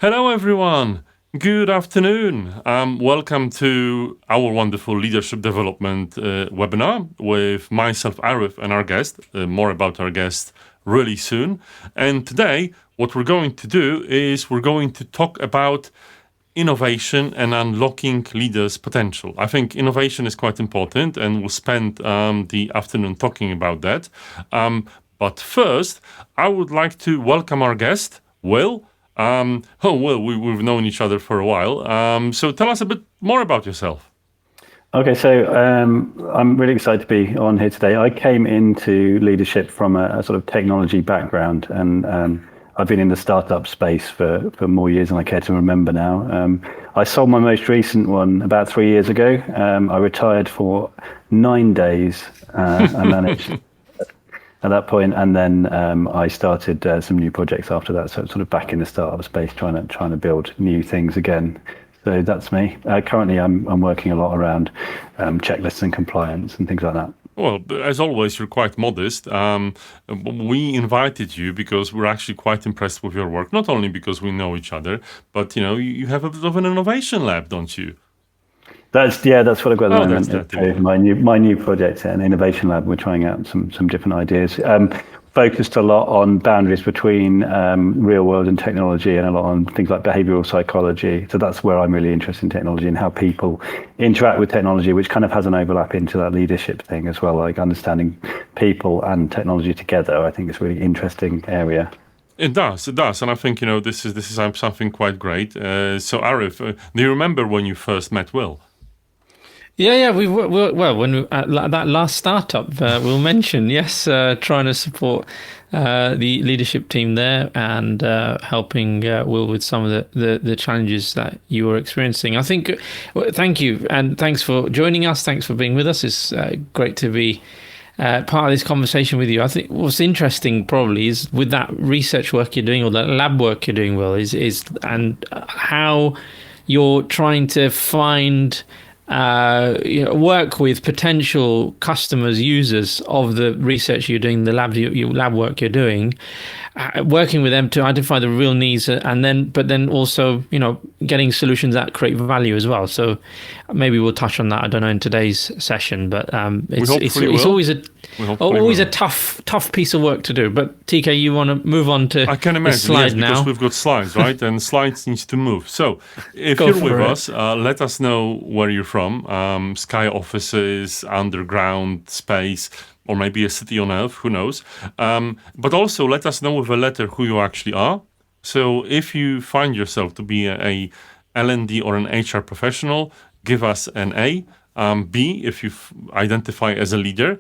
Hello, everyone. Good afternoon. Welcome to our wonderful leadership development webinar with myself, Arif, and our guest. More about our guest really soon. And today, what we're going to do is we're going to talk about innovation and unlocking leaders' potential. I think innovation is quite important, and we'll spend the afternoon talking about that. But first, I would like to welcome our guest, Will. We've known each other for a while. So tell us a bit more about yourself. Okay, so I'm really excited to be on here today. I came into leadership from a sort of technology background, and I've been in the startup space for more years than I care to remember now. I sold my most recent one about 3 years ago. I retired for 9 days and managed at that point, and then I started some new projects after that. So sort of back in the startup space, trying to build new things again. So that's me. Currently, I'm working a lot around checklists and compliance and things like that. Well, as always, you're quite modest. We invited you because we're actually quite impressed with your work. Not only because we know each other, but you have a bit of an innovation lab, don't you? That's what I've got at the moment. My new project, an innovation lab. We're trying out some different ideas. Focused a lot on boundaries between real world and technology, and a lot on things like behavioral psychology. So that's where I'm really interested in technology and how people interact with technology, which kind of has an overlap into that leadership thing as well, like understanding people and technology together. I think it's a really interesting area. It does, and I think this is something quite great. So Arif, do you remember when you first met Will? Yeah. We were when that last startup we'll mention. Yes, trying to support the leadership team there and helping Will with some of the challenges that you were experiencing. I think. Thank you, and thanks for joining us. Thanks for being with us. It's great to be part of this conversation with you. I think what's interesting probably is with that research work you're doing or that lab work you're doing, Will, is how you're trying to find. Work with potential customers, users of the research you're doing, the lab work you're doing, working with them to identify the real needs, but then also getting solutions that create value as well. So maybe we'll touch on that. I don't know in today's session, but it's always a tough piece of work to do. But TK, you want to move on to I can imagine, slide now because we've got slides, right? And slides needs to move. So if you're with us, let us know where you're from. Sky offices, underground space, or maybe a city on Earth, who knows? But also let us know with a letter who you actually are. So if you find yourself to be a L&D or an HR professional, give us an A. B, if you identify as a leader.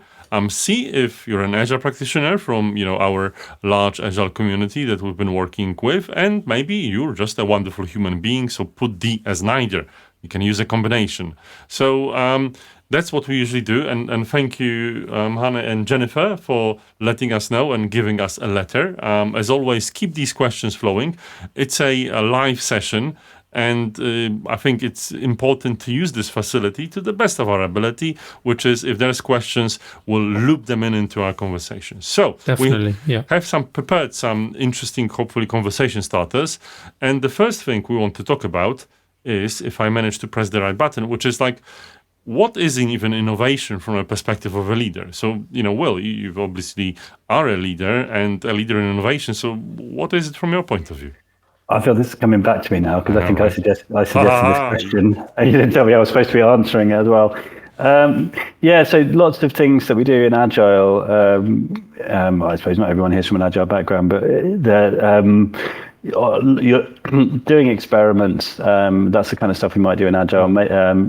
C, if you're an Agile practitioner from our large Agile community that we've been working with, and maybe you're just a wonderful human being, so put D as neither. You can use a combination. So that's what we usually do, and thank you, Hannah and Jennifer, for letting us know and giving us a letter. As always, keep these questions flowing. It's a live session. And I think it's important to use this facility to the best of our ability, which is if there's questions, we'll loop them into our conversation. So definitely, we have prepared some interesting, hopefully, conversation starters. And the first thing we want to talk about is, if I manage to press the right button, which is like, what is even innovation from a perspective of a leader? So, Will, you obviously are a leader and a leader in innovation. So what is it from your point of view? I feel this is coming back to me now because I think I suggested this question and you didn't tell me I was supposed to be answering it as well. So lots of things that we do in Agile. I suppose not everyone here's from an Agile background, but you're doing experiments. That's the kind of stuff we might do in Agile.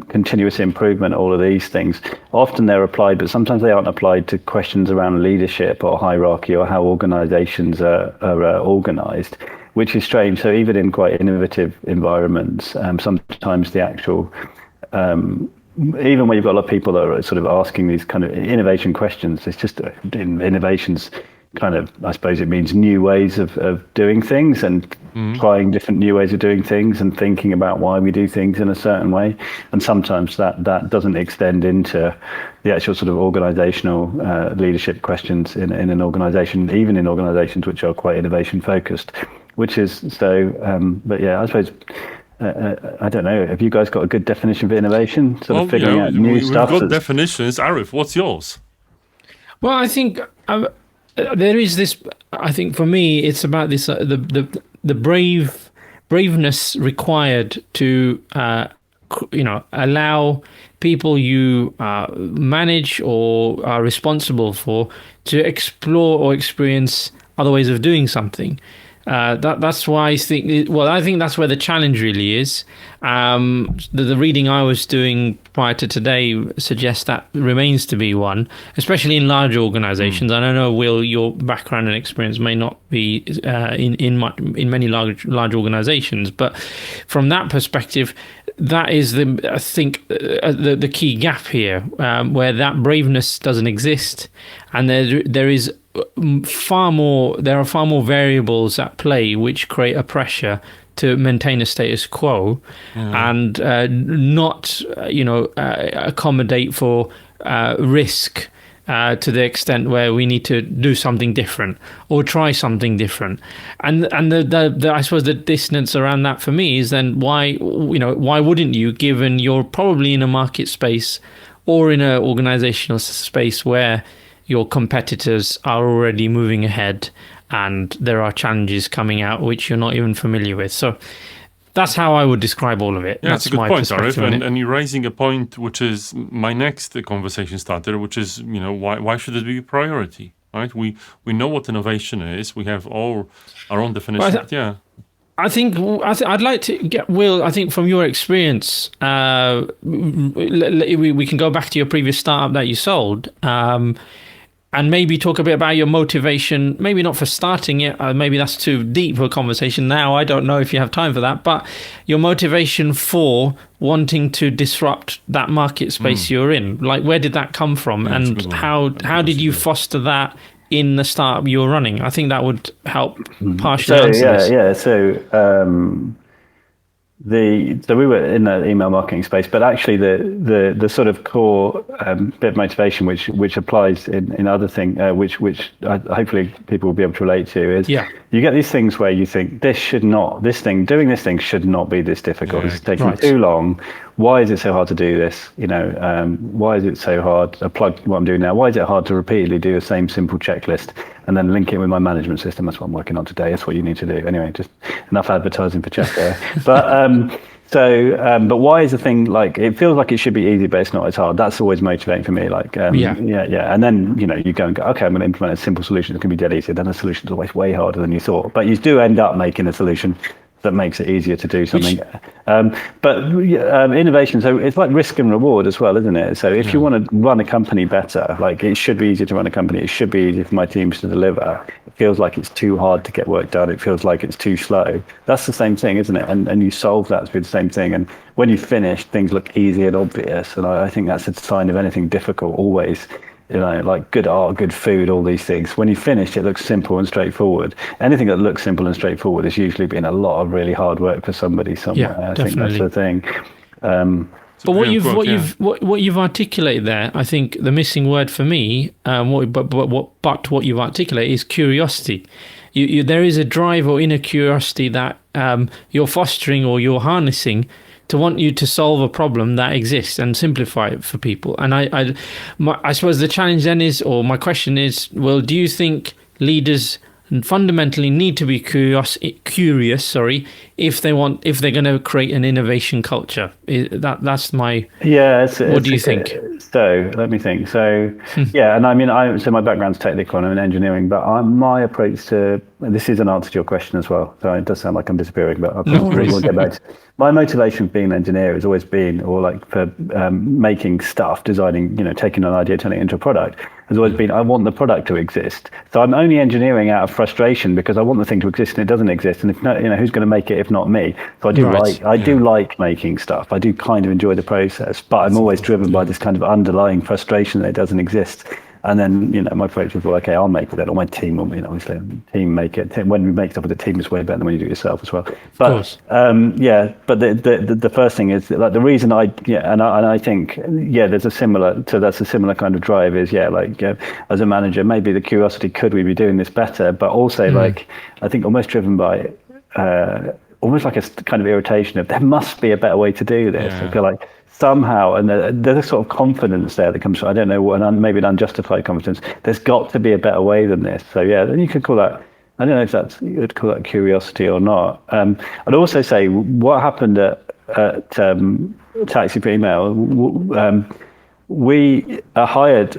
Continuous improvement, all of these things. Often they're applied, but sometimes they aren't applied to questions around leadership or hierarchy or how organizations are organized, which is strange. So even in quite innovative environments, sometimes the actual, even when you've got a lot of people that are sort of asking these kind of innovation questions, it's just innovations kind of, I suppose it means new ways of doing things and trying different new ways of doing things and thinking about why we do things in a certain way. And sometimes that doesn't extend into the actual sort of organizational leadership questions in an organization, even in organizations which are quite innovation focused. which is so. But yeah, I suppose. I don't know. Have you guys got a good definition of innovation? Sort of figuring out new stuff. We've got definitions. Arif, what's yours? Well, I think there is this. I think for me, it's about this the braveness required to allow people you manage or are responsible for to explore or experience other ways of doing something. That's why I think. Well, I think that's where the challenge really is. The reading I was doing prior to today suggests that remains to be one, especially in large organisations. And I know, Will, your background and experience may not be in many large organisations, but from that perspective, that is the key gap here, where that braveness doesn't exist, and there are far more variables at play which create a pressure to maintain a status quo and not accommodate for risk to the extent where we need to do something different or try something different. And the I suppose the dissonance around that for me is then why wouldn't you, given you're probably in a market space or in an organizational space where your competitors are already moving ahead and there are challenges coming out which you're not even familiar with. So that's how I would describe all of it. Yeah, that's it's a good point, Arif. on it. And you're raising a point which is my next conversation starter, which is, why should it be a priority, right? We know what innovation is. We have all our own definition. Well, I think I'd like to get, Will, I think from your experience, we can go back to your previous startup that you sold, and maybe talk a bit about your motivation, maybe not for starting it, maybe that's too deep for a conversation now, I don't know if you have time for that, but your motivation for wanting to disrupt that market space you're in. Like, where did that come from? Yeah, and how did you foster that in the startup you're running? I think that would help partially answer this. So we were in the email marketing space, but actually the sort of core bit of motivation which applies in other things, which hopefully people will be able to relate to, is you get these things where you think doing this thing should not be this difficult. It's taking too long. Why is it so hard to do this? Why is it so hard to plug what I'm doing now? Why is it hard to repeatedly do the same simple checklist and then link it with my management system? That's what I'm working on today. That's what you need to do. Anyway, just enough advertising for Check there. But why is the thing, like, it feels like it should be easy, but it's not as hard. That's always motivating for me. Like, And then, you go and go, okay, I'm going to implement a simple solution. It's going to be dead easy. Then the solution's always way harder than you thought. But you do end up making a solution that makes it easier to do something. Innovation, so it's like risk and reward as well, isn't it? So if you want to run a company better, like, it should be easier to run a company. It should be easier for my teams to deliver. It feels like it's too hard to get work done. It feels like it's too slow. That's the same thing, isn't it? And you solve that with the same thing. And when you finish, things look easy and obvious. And I think that's a sign of anything difficult always. Like good art, good food, all these things. When you finish, it looks simple and straightforward. Anything that looks simple and straightforward is usually been a lot of really hard work for somebody somewhere. I think that's the thing. But what you've articulated there, I think the missing word for me, what you've articulated is curiosity. There is a drive or inner curiosity that you're fostering or you're harnessing to want you to solve a problem that exists and simplify it for people. And I suppose the challenge then is, or my question is, well, do you think leaders fundamentally need to be curious, if they're going to create an innovation culture? That's my what do you think? So let me think. So and I mean, so my background's technical and I'm in engineering, but my approach to this is an answer to your question as well. So it does sound like I'm disappearing, but we'll get back to my motivation for being an engineer has always been, or like for making stuff, designing, taking an idea, turning it into a product, has always been, I want the product to exist. So I'm only engineering out of frustration because I want the thing to exist and it doesn't exist. And if not, who's going to make it if not me? So I do like making stuff. I do kind of enjoy the process, but I'm always driven by this kind of underlying frustration that it doesn't exist. And then, my approach was, well, okay, I'll make it then, or my team will, obviously, team make it. When we make stuff with the team, it's way better than when you do it yourself as well. But, but the first thing is, like, the reason I think, there's a similar kind of drive is, as a manager, maybe the curiosity, could we be doing this better? But also, I think almost driven by almost like a kind of irritation of there must be a better way to do this. I feel like somehow, and there's a sort of confidence there that comes from, I don't know, maybe an unjustified confidence. There's got to be a better way than this. So yeah, then you could call that, I don't know if you would call that curiosity or not. I'd also say what happened at Taxi for Email, we hired,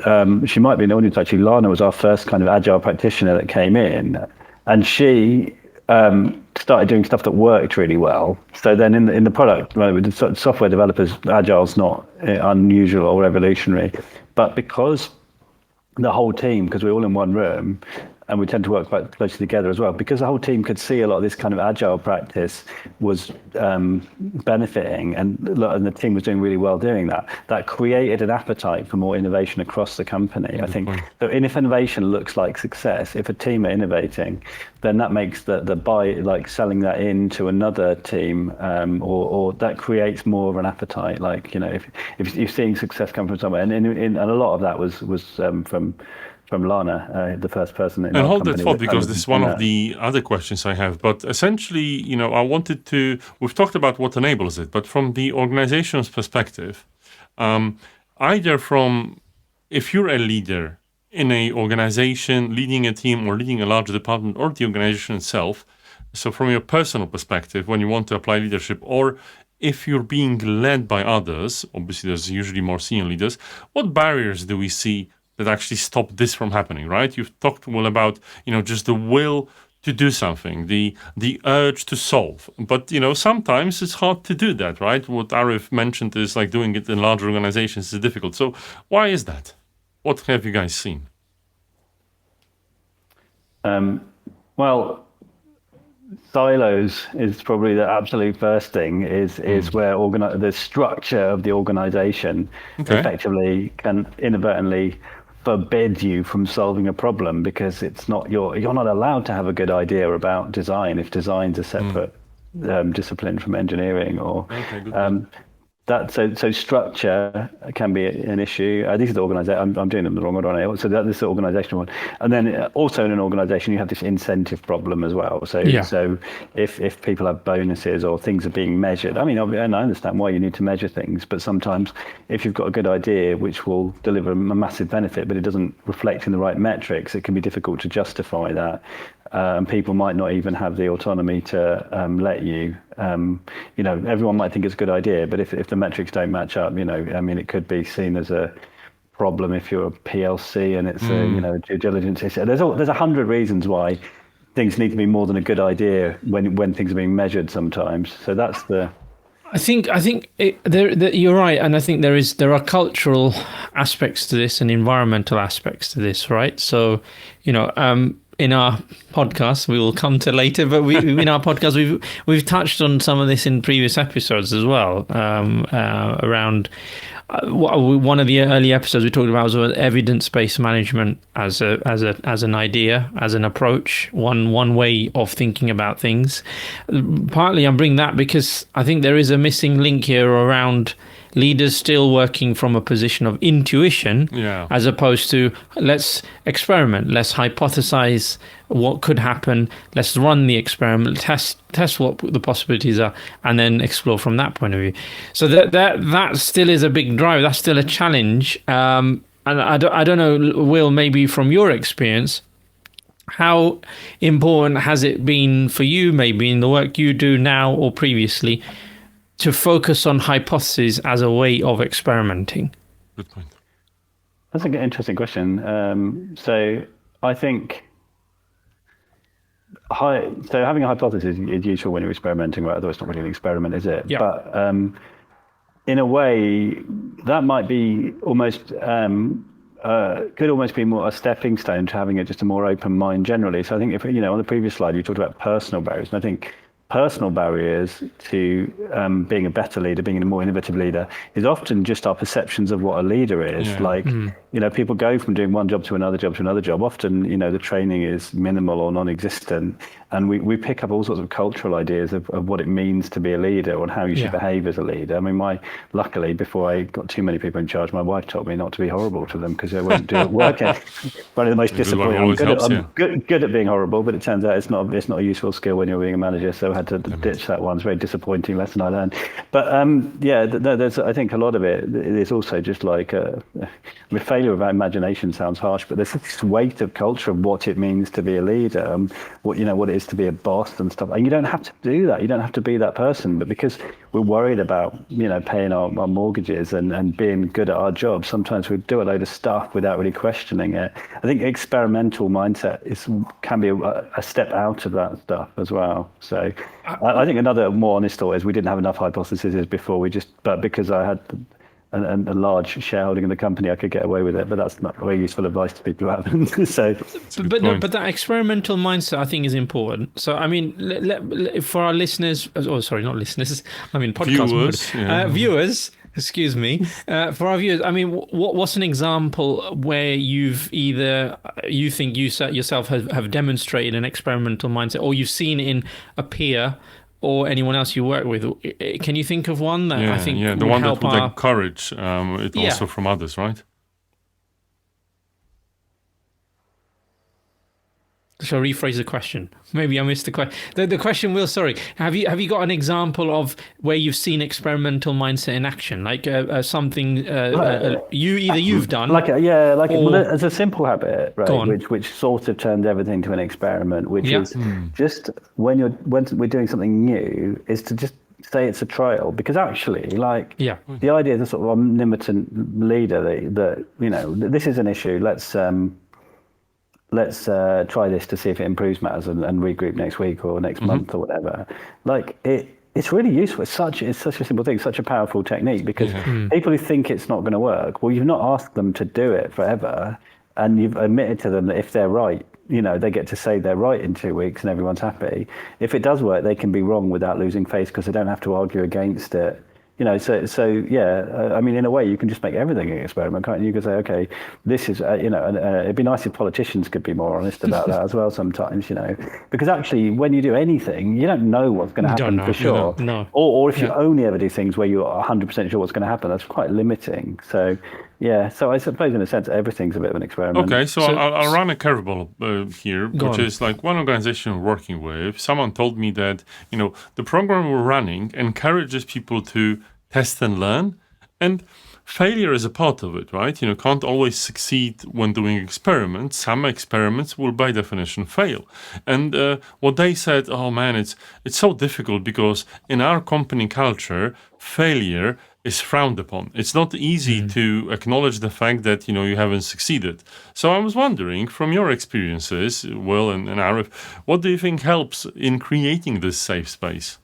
she might be in the audience actually, Lana was our first kind of agile practitioner that came in, and she started doing stuff that worked really well. So then in the product, with the software developers, agile's not unusual or revolutionary, but because the whole team, because we're all in one room, and we tend to work quite closely together as well, because the whole team could see a lot of this kind of agile practice was benefiting, and the team was doing really well doing that. That created an appetite for more innovation across the company. I think so. If innovation looks like success, if a team are innovating, then that makes the buy, like selling that into another team, or that creates more of an appetite. Like, you know, if you're seeing success come from somewhere, and a lot of that was from Lana, the first person in and our hold company. that thought, because this is one of the other questions I have. But essentially, you know, we've talked about what enables it, but from the organization's perspective, either from, if you're a leader in a organization, leading a team or leading a large department, or the organization itself, so from your personal perspective, when you want to apply leadership, or if you're being led by others, obviously there's usually more senior leaders, what barriers do we see that actually stop this from happening, right? You've talked, Will, about, you know, just the will to do something, the urge to solve. But, you know, sometimes it's hard to do that, right? What Arif mentioned is like doing it in large organizations is difficult. So why is that? What have you guys seen? Well, silos is probably the absolute first thing, is where the structure of the organization effectively can inadvertently forbid you from solving a problem, because it's not you're not allowed to have a good idea about design if design's a separate discipline from engineering, or so structure can be an issue. These are the organization. I'm doing them the wrong order, aren't I? So this is the organizational one, and then also in an organization you have this incentive problem as well. So if people have bonuses or things are being measured, I mean, and I understand why you need to measure things, but sometimes if you've got a good idea which will deliver a massive benefit, but it doesn't reflect in the right metrics, it can be difficult to justify that. And people might not even have the autonomy to let you. You know, everyone might think it's a good idea, but if the metrics don't match up, you know, I mean, it could be seen as a problem if you're a PLC and it's a, you know, due diligence issue. There's 100 reasons why things need to be more than a good idea when things are being measured sometimes. So that's the. I think you're right, and I think there are cultural aspects to this and environmental aspects to this, right? So, you know, in our podcast, we will come to later, but in our podcast we've touched on some of this in previous episodes as well. Around one of the early episodes we talked about was evidence-based management as an idea, as an approach, one way of thinking about things. Partly I'm bringing that because I think there is a missing link here around leaders still working from a position of intuition, as opposed to let's experiment, let's hypothesize what could happen, let's run the experiment, test what the possibilities are, and then explore from that point of view. So that still is a big drive. That's still a challenge. And I don't know, Will, maybe from your experience, how important has it been for you, maybe in the work you do now or previously, to focus on hypotheses as a way of experimenting? Good point. That's an interesting question. So I think having a hypothesis is useful when you're experimenting, right? Although it's not really an experiment, is it? Yeah. But in a way, that might be almost could almost be more a stepping stone to having just a more open mind generally. So I think if, you know, on the previous slide you talked about personal barriers, and I think personal barriers to being a better leader, being a more innovative leader, is often just our perceptions of what a leader is. You people go from doing one job to another job to another job. Often, the training is minimal or non-existent, and we pick up all sorts of cultural ideas of what it means to be a leader and how you should behave as a leader. I mean, luckily, before I got too many people in charge, my wife told me not to be horrible to them because they wouldn't do it working. One of the most disappointing. I'm good at being horrible, but it turns out it's not a useful skill when you're being a manager. So I had to ditch that one. It's a very disappointing lesson I learned. But there's, I think a lot of it is also just like failure of imagination sounds harsh, but there's this weight of culture of what it means to be a leader, what it is to be a boss and stuff. And you don't have to do that. You don't have to be that person. But because we're worried about paying our mortgages and being good at our job, sometimes we do a load of stuff without really questioning it. I think experimental mindset can be a step out of that stuff as well. So I think another more honest thought is we didn't have enough hypotheses before. But because I had a large shareholding in the company, I could get away with it. But that's not very useful advice to people who haven't. But that experimental mindset, I think, is important. So, I mean, for our listeners, not listeners, I mean, podcast viewers, excuse me, for our viewers, I mean, what's an example where you think you yourself have demonstrated an experimental mindset, or you've seen in a peer or anyone else you work with? Can you think of one that I think the one that would encourage it also from others, right? Shall I rephrase the question? Maybe I missed the question. The question will, sorry. Have you got an example of where you've seen experimental mindset in action, like something you've done, as a simple habit, right? Which sort of turned everything to an experiment, which is just when we're doing something new, is to just say it's a trial, because actually, the idea of the sort of omnipotent leader that this is an issue. Let's try this to see if it improves matters and regroup next week or next month or whatever. It's really useful. It's such a simple thing, such a powerful technique, because people who think it's not going to work, well, you've not asked them to do it forever, and you've admitted to them that if they're right, they get to say they're right in 2 weeks and everyone's happy. If it does work, they can be wrong without losing face because they don't have to argue against it. I mean, in a way, you can just make everything an experiment, can't you? You can say, okay, this is, it'd be nice if politicians could be more honest about that as well sometimes, because actually, when you do anything, you don't know what's going to happen for sure. No. Or if you only ever do things where you're 100% sure what's going to happen, that's quite limiting. So, so I suppose in a sense, everything's a bit of an experiment. Okay, so I'll run a curveball here, which is like one organization we're working with. Someone told me that, the program we're running encourages people to test and learn, and failure is a part of it, right? Can't always succeed when doing experiments. Some experiments will by definition fail. And what they said, oh man, it's so difficult because in our company culture, failure is frowned upon. It's not easy to acknowledge the fact that, you haven't succeeded. So I was wondering, from your experiences, Will and Arif, what do you think helps in creating this safe space?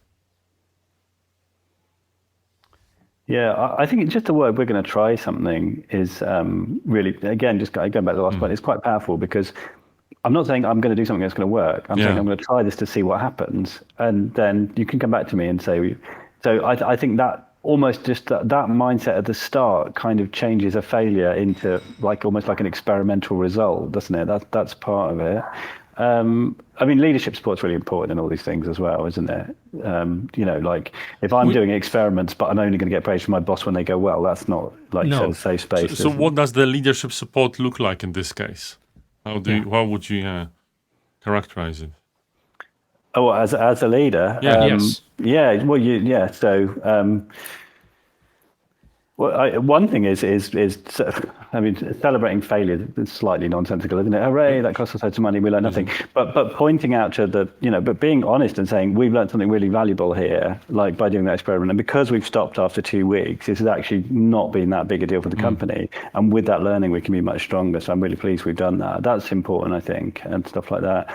Yeah, I think it's just the word we're going to try something is really, again, just going back to the last point, it's quite powerful, because I'm not saying I'm going to do something that's going to work. I'm saying I'm going to try this to see what happens. And then you can come back to me and say, so I think that almost just that mindset at the start kind of changes a failure into almost like an experimental result, doesn't it? That's part of it. I mean, leadership support's really important in all these things as well, isn't it? If I'm doing experiments, but I'm only going to get praise from my boss when they go well, that's not a safe space. So what does the leadership support look like in this case? How would you characterize it? Oh, as a leader? Yes. Yeah. Well, So, one thing is celebrating failure is slightly nonsensical, isn't it? Hooray, that cost us loads of money, we learned nothing. But pointing out to but being honest and saying we've learned something really valuable here, like by doing that experiment, and because we've stopped after 2 weeks, this has actually not been that big a deal for the company. And with that learning, we can be much stronger. So I'm really pleased we've done that. That's important, I think, and stuff like that.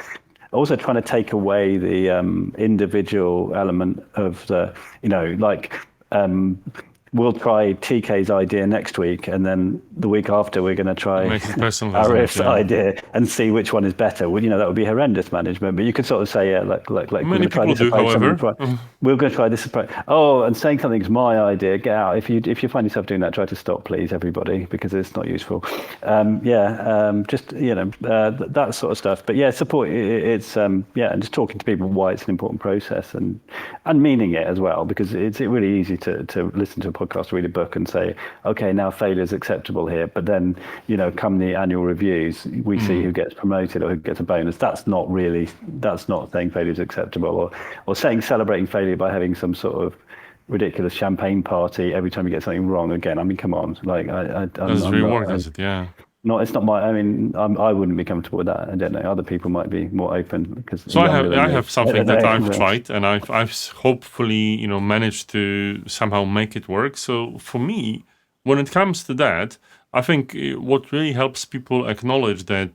Also trying to take away the individual element of the, we'll try TK's idea next week, and then the week after we're going to try Make it personalized, Arif's yeah. idea and see which one is better. Well, that would be horrendous management. But you could sort of say, yeah, like Many people do, however. We're going to try this approach. Oh, and saying something's my idea, get out. If you find yourself doing that, try to stop, please, everybody, because it's not useful. Just that sort of stuff. But yeah, support. It's and just talking to people why it's an important process and meaning it as well, because it's really easy to listen to a podcast, read a book, and say, okay, now failure is acceptable here. But then come the annual reviews, we see who gets promoted or who gets a bonus. That's not saying failure is acceptable, or saying celebrating failure by having some sort of ridiculous champagne party every time you get something wrong. Again, I mean, come on, like That's reward, is it? Yeah. No, it's not my. I mean, I wouldn't be comfortable with that. I don't know. Other people might be more open because. So I have something that I've tried, and I've hopefully managed to somehow make it work. So for me, when it comes to that, I think what really helps people acknowledge that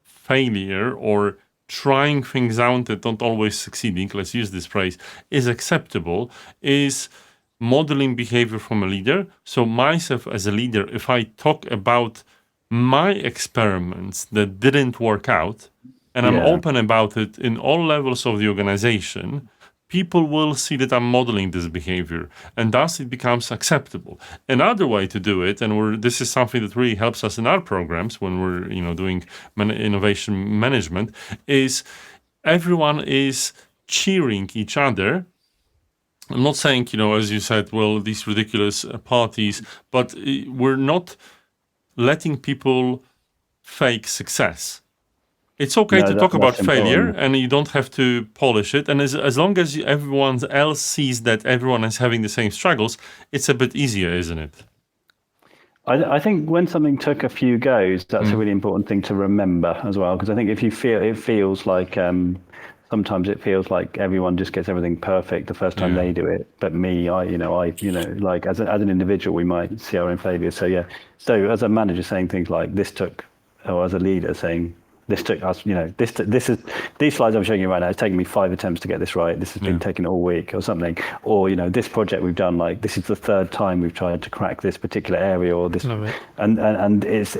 failure or trying things out that don't always succeeding, let's use this phrase, is acceptable, is modeling behavior from a leader. So myself as a leader, if I talk about my experiments that didn't work out, and I'm open about it in all levels of the organization, people will see that I'm modeling this behavior, and thus it becomes acceptable. Another way to do it, and this is something that really helps us in our programs when we're doing innovation management, is everyone is cheering each other. I'm not saying, as you said, well, these ridiculous parties, but we're not letting people fake success. It's okay to talk about failure, and you don't have to polish it. And as long as everyone else sees that everyone is having the same struggles, it's a bit easier, isn't it? I think when something took a few goes, that's a really important thing to remember as well. Because I think if you feel, it feels like sometimes it feels like everyone just gets everything perfect the first time they do it. But me, I like as an individual, we might see our own failures. So so as a manager saying things like this took, or as a leader saying this took us, this is these slides I'm showing you right now. It's taken me 5 attempts to get this right. This has been taken all week or something. Or this project we've done, like this is the 3rd time we've tried to crack this particular area or this, and it's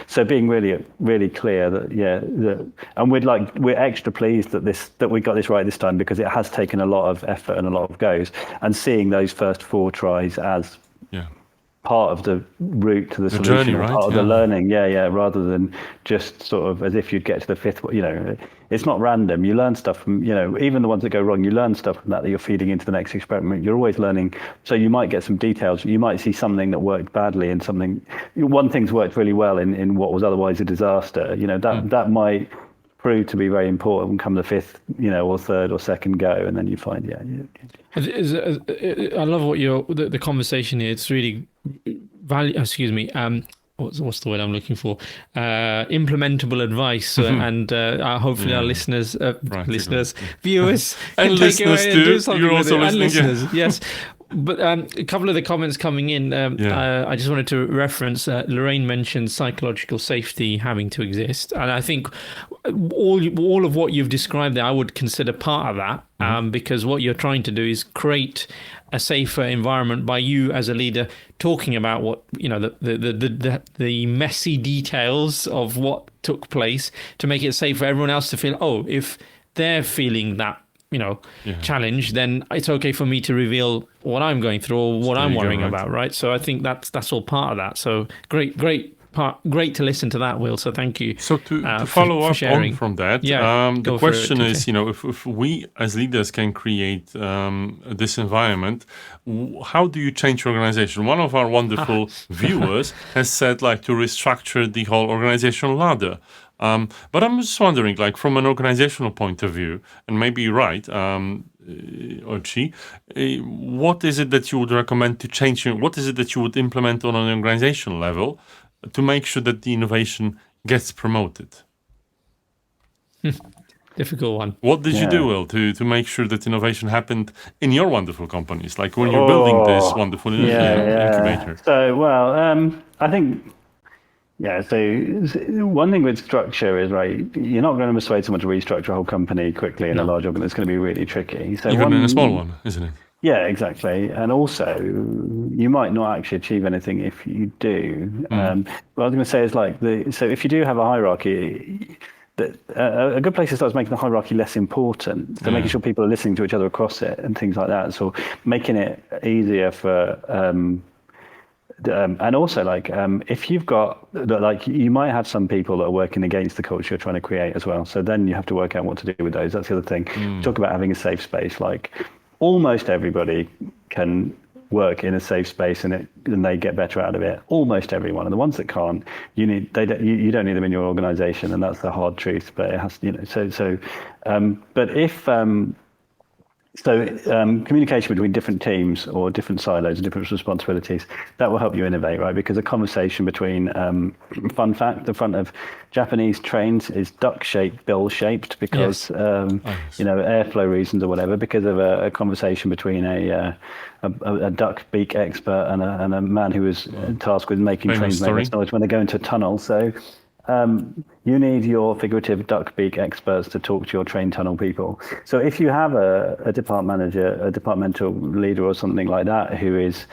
so being really clear that and we're extra pleased that we got this right this time, because it has taken a lot of effort and a lot of goes, and seeing those first 4 tries as part of the route to the solution, journey, right? Part of the learning, rather than just sort of as if you'd get to the 5th. It's not random. You learn stuff from, even the ones that go wrong. You learn stuff from that you're feeding into the next experiment. You're always learning. So you might get some details. You might see something that worked badly and one thing's worked really well in what was otherwise a disaster. That might prove to be very important come the 5th, or 3rd or 2nd go, and then you find, I love what the conversation here. It's really what's the word I'm looking for? Implementable advice, and hopefully our listeners, viewers, and listeners too. You're also listening, listeners, yes. But a couple of the comments coming in, I just wanted to reference, Lorraine mentioned psychological safety having to exist. And I think all of what you've described there, I would consider part of that, because what you're trying to do is create a safer environment by you as a leader talking about what, the messy details of what took place to make it safe for everyone else to feel, if they're feeling that, challenge, then it's okay for me to reveal what I'm going through or what I'm worrying about, right? So I think that's all part of that. So great to listen to that, Will. So thank you. So to follow up on from that, the question is, if we as leaders can create this environment, how do you change your organization? One of our wonderful viewers has said, to restructure the whole organizational ladder. But I'm just wondering, from an organizational point of view, and maybe you're right, Ochi, what is it that you would recommend to change? What is it that you would implement on an organizational level to make sure that the innovation gets promoted? Difficult one. What did you do, Will, to make sure that innovation happened in your wonderful companies, like when you're building this wonderful incubator? So, I think... so one thing with structure is, you're not going to persuade someone to restructure a whole company quickly in a large organ. It's going to be really tricky. So even in a small one, isn't it? Yeah, exactly. And also, you might not actually achieve anything if you do. What I was going to say is like so if you do have a hierarchy, a good place to start is making the hierarchy less important. So making sure people are listening to each other across it and things like that. So making it easier for and also if you've got like you might have some people that are working against the culture you're trying to create as well, so then you have to work out what to do with those. That's the other thing. Talk about having a safe space. Like almost everybody can work in a safe space and they get better out of it, almost everyone. And the ones that can't, you don't need them in your organization, and that's the hard truth. But it has, but if communication between different teams or different silos and different responsibilities, that will help you innovate, right? Because a conversation between, fun fact, the front of Japanese trains is duck-shaped, bill-shaped because, airflow reasons or whatever, because of a conversation between a duck beak expert and a man who was tasked with making trains make less noise when they go into a tunnel. So you need your figurative duck beak experts to talk to your train tunnel people. So if you have a department manager, a departmental leader or something like that who is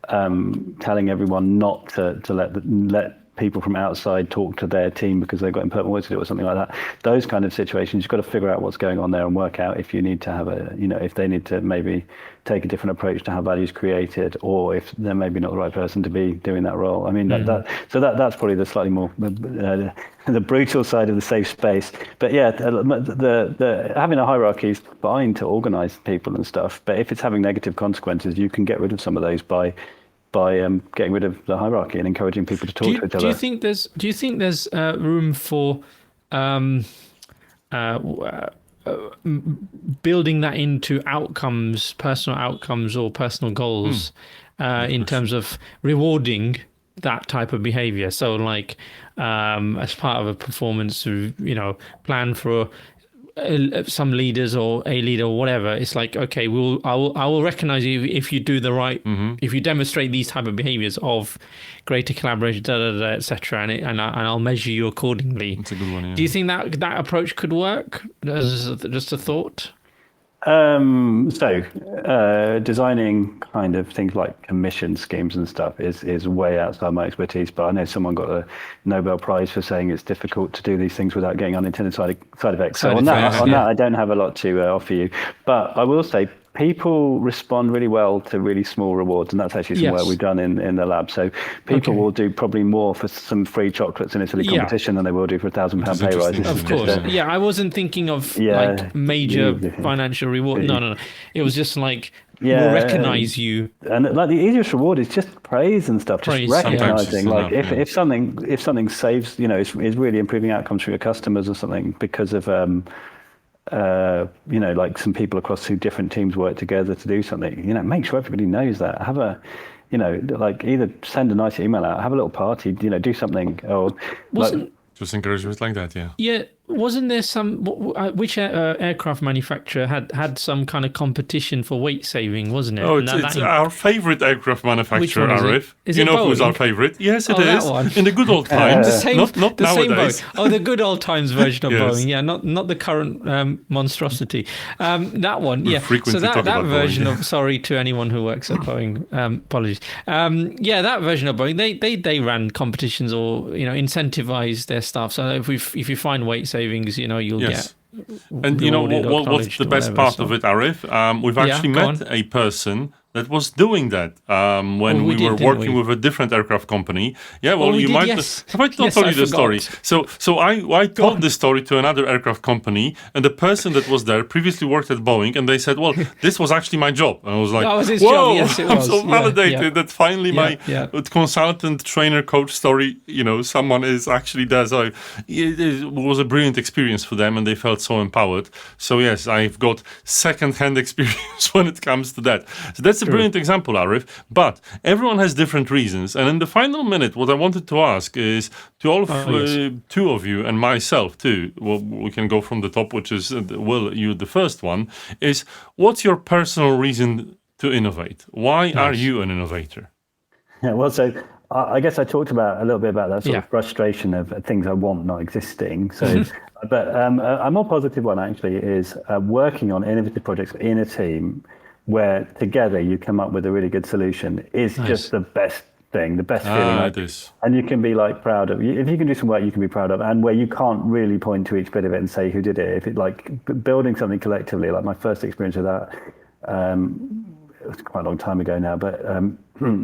telling everyone not to let people from outside talk to their team because they've got important work to do or something like that, those kind of situations, you've got to figure out what's going on there and work out if you need to have if they need to maybe take a different approach to how value is created, or if they're maybe not the right person to be doing that role. I mean, that's probably the slightly more the brutal side of the safe space. But yeah, the having a hierarchy is fine to organize people and stuff. But if it's having negative consequences, you can get rid of some of those by getting rid of the hierarchy and encouraging people to talk to each other. Do you think there's room for building that into outcomes, personal outcomes or personal goals, in terms of rewarding that type of behavior? So like as part of a performance plan for some leaders or a leader or whatever, it's like, okay, I will recognize you if you do the right, if you demonstrate these type of behaviors of greater collaboration, etc., and I'll measure you accordingly. That's a good one. Yeah. Do you think that approach could work? Just a thought. Designing kind of things like commission schemes and stuff is way outside my expertise, but I know someone got a Nobel Prize for saying it's difficult to do these things without getting unintended side effects. So on that, I don't have a lot to offer you, but I will say people respond really well to really small rewards, and that's actually some work we've done in the lab. So people will do probably more for some free chocolates in a silly competition than they will do for £1,000 pay rises. Of course. I wasn't thinking of like major financial reward. No. It was just like we'll recognize you. And like the easiest reward is just praise and stuff. Just recognizing, like if something saves, is really improving outcomes for your customers or something because of like some people across 2 different teams work together to do something, make sure everybody knows that. Have a, like either send a nice email out, have a little party, do something, or just encouragement like that. Yeah. Wasn't there some, which aircraft manufacturer had some kind of competition for weight saving, wasn't it? Oh, it's our favorite aircraft manufacturer, Arif. You know who's our favorite? Yes, it is. That one. In the good old times. Not nowadays. The good old times version of Boeing. Yeah, not the current monstrosity. That one, So that version of, sorry to anyone who works at Boeing, apologies. That version of Boeing, they ran competitions or, incentivized their staff. So if you find weight savings, you'll get. And what's the best part of it, Arif? We've actually met a person that was doing that when we were working with a different aircraft company. Yeah, well, you might have I not told you the story. So I told this story to another aircraft company, and the person that was there previously worked at Boeing, and they said, well, this was actually my job. And I was like, that was his whoa, job. Yes, it was. I'm so validated that finally my consultant, trainer, coach story, someone is actually there. So it was a brilliant experience for them, and they felt so empowered. So yes, I've got second-hand experience when it comes to that. So that's a brilliant example, Arif. But everyone has different reasons. And in the final minute, what I wanted to ask is to all of 2 of you and myself too. Well, we can go from the top, which is Will, you the first one. Is what's your personal reason to innovate? Why are you an innovator? Yeah, well, so I guess I talked a little bit about that sort of frustration of things I want not existing. So, but a more positive one actually is working on innovative projects in a team where together you come up with a really good solution is just the best thing, the best feeling. It is. And you can be like proud of, if you can do some work you can be proud of, and where you can't really point to each bit of it and say who did it. If it like building something collectively, like my first experience with that, it was quite a long time ago now, but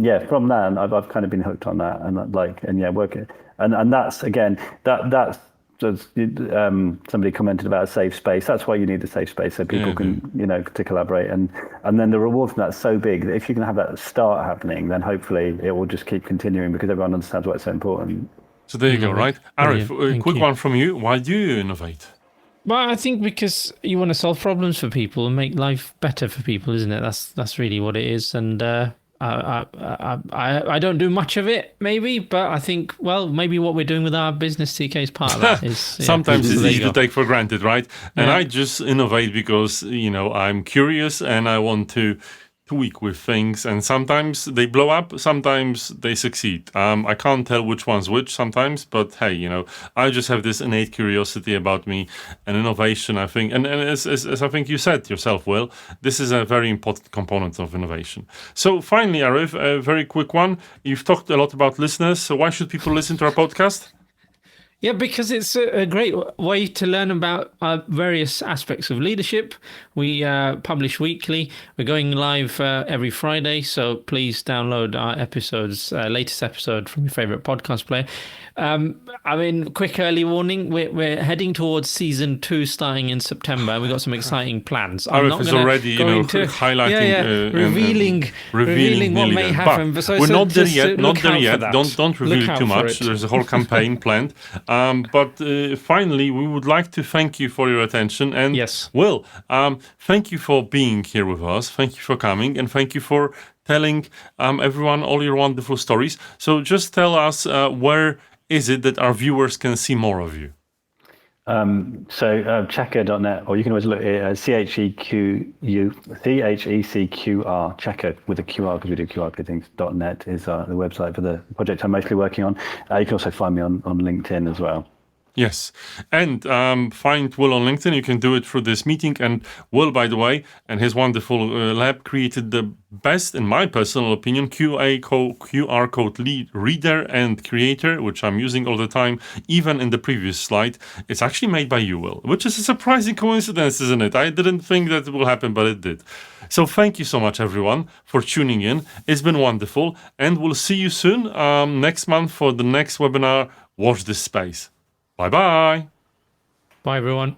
yeah, from that I've kind of been hooked on that, and working, and that's again that's just, somebody commented about a safe space. That's why you need a safe space, so people can to collaborate, and then the reward from that's so big that if you can have that start happening, then hopefully it will just keep continuing because everyone understands why it's so important. So there you go, right? Arif, a quick one from you. Why do you innovate? Well, I think because you want to solve problems for people and make life better for people, isn't it? That's really what it is. And I don't do much of it, maybe, but I think, well, maybe what we're doing with our business, TK, is part of that. Sometimes it's easy to take for granted, right? And I just innovate because, I'm curious and I want to tweak with things, and sometimes they blow up, sometimes they succeed. I can't tell which one's which sometimes, but hey, I just have this innate curiosity about me, and innovation, I think, and as I think you said yourself, Will, this is a very important component of innovation. So finally, Arif, a very quick one. You've talked a lot about listeners, so why should people listen to our podcast? Yeah, because it's a great way to learn about various aspects of leadership. We publish weekly. We're going live every Friday, so please download our episodes, latest episode from your favorite podcast player. Quick early warning, we're heading towards season 2 starting in September. We've got some exciting plans. Arif is already, highlighting, revealing what may happen. But we're not there yet. Don't reveal too much. There's a whole campaign planned. But finally, we would like to thank you for your attention. And yes, Will, thank you for being here with us. Thank you for coming, and thank you for telling everyone all your wonderful stories. So just tell us where is it that our viewers can see more of you? Checkr.net, or you can always look at CHECQR, Checkr with a QR because we do QR things. .net is the website for the project I'm mostly working on. You can also find me on LinkedIn as well. Yes, and find Will on LinkedIn. You can do it through this meeting. And Will, by the way, and his wonderful lab created the best, in my personal opinion, QR code reader and creator, which I'm using all the time, even in the previous slide. It's actually made by you, Will, which is a surprising coincidence, isn't it? I didn't think that will happen, but it did. So thank you so much, everyone, for tuning in. It's been wonderful, and we'll see you soon next month for the next webinar, Watch This Space. Bye-bye. Bye, everyone.